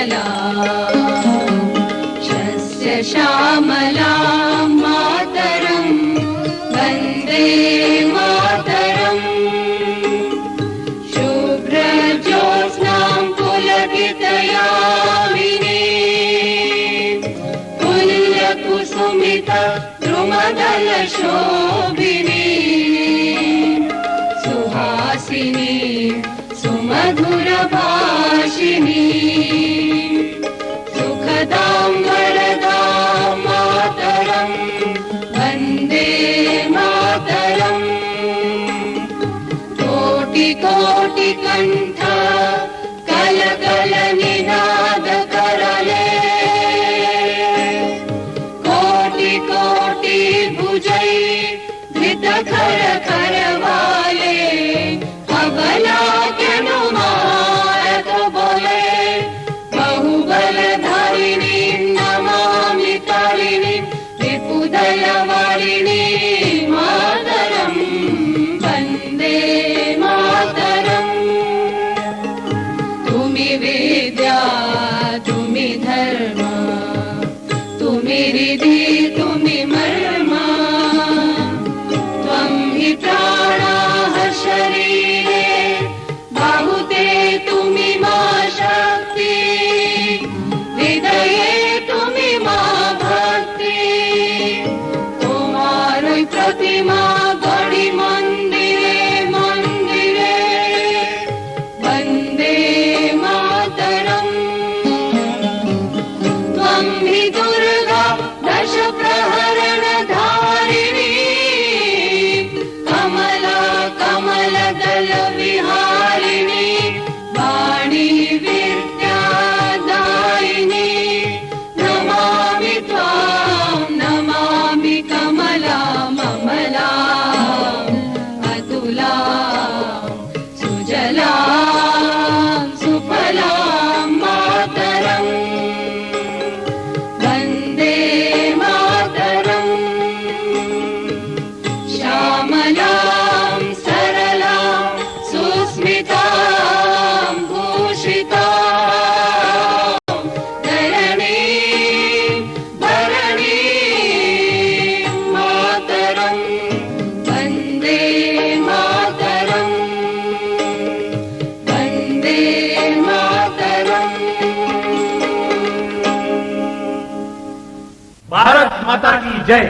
सुजला शस्य श्यामला मातरं वन्दे मातरम् शुभ्रज्योत्स्नां पुलकितयामिनीं पुल्यकुसुमित द्रुमदलशोभिनीं सुहासिनीं सुमधुरभाषिणीं सुखदां वरदां मातरं वन्दे मातरम् कोटि कोटि कंठ कल कल निनाद करले कोटि कोटि भुजै धृत खर खर वाले अबला केनुमारत बोले बहुबलधारिणी नमामि तारिणी विपुदलवारिणी मातरं वन्दे मातरम् तुमि विद्या तुमि धर्म तुमि रिधि तुमि मर्म त्वं हि प्राणाः शरीरे बाहुते तुमि मा शक्ति हृदये तुमि मा भक्ति तुम्हारी प्रतिमा गढ़ी मंदिरे मंदिरे वन्दे मातरम् त्वं हि दुर्गा दश प्रहरण धारिणी कमला कमलदल विहारिणी वाणी विद्यादायिनी नमामि त्वां नमामि कमला ममला अतुला सुजला सुफला मातरम् वन्दे मातरम् श्यामलां सरलां सुस्मितां भूषितां धरणीं भरणीं मातरं वन्दे मातरम् वन्दे मातरम्। भारत माता की जय।